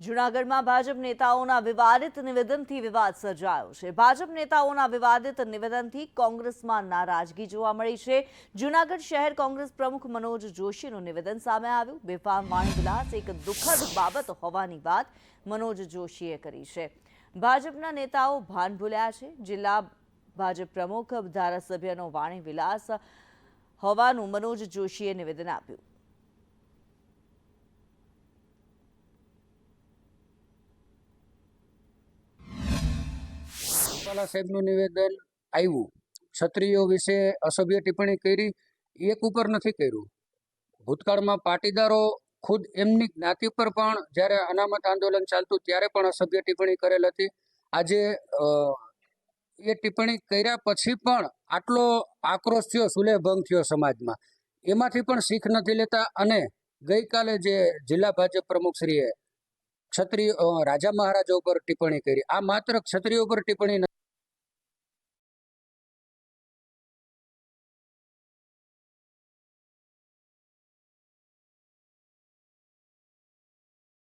જૂનાગઢમાં ભાજપ નેતાઓના વિવાદિત નિવેદનથી વિવાદ સર્જાયો છે। ભાજપ નેતાઓના વિવાદિત નિવેદનથી કોંગ્રેસમાં નારાજગી જોવા મળી છે। જૂનાગઢ શહેર કોંગ્રેસ પ્રમુખ મનોજ જોશીનું નિવેદન સામે આવ્યું। બેફામ વાણીવિલાસ એક દુઃખદ બાબત હોવાની વાત મનોજ જોશીએ કરી છે। ભાજપના નેતાઓ ભાન ભૂલ્યા છે। જિલ્લા ભાજપ પ્રમુખ ધારાસભ્યનો વાણીવિલાસ હોવાનું મનોજ જોશીએ નિવેદન આપ્યું। રૂપાલા સાહેબનું નિવેદન આવ્યું, ક્ષત્રિયો વિશે અસભ્ય ટિપ્પણી કરી, એક ઉપર નથી કર્યું। ભૂતકાળમાં પાટીદારો ખુદ એમની જ્ઞાતિ પર પણ જ્યારે અનામત આંદોલન ચાલતું ત્યારે પણ અસભ્ય ટિપ્પણી કરેલ હતી। આજે એ ટિપ્પણી કર્યા પછી પણ આટલો આક્રોશ થયો, સુલેભંગ થયો સમાજમાં, એમાંથી પણ શીખ નથી લેતા। અને ગઈકાલે જે જિલ્લા ભાજપ પ્રમુખશ્રીએ ક્ષત્રિય રાજા મહારાજા ઉપર ટિપ્પણી કરી, આ માત્ર ક્ષત્રિયો પર ટિપ્પણી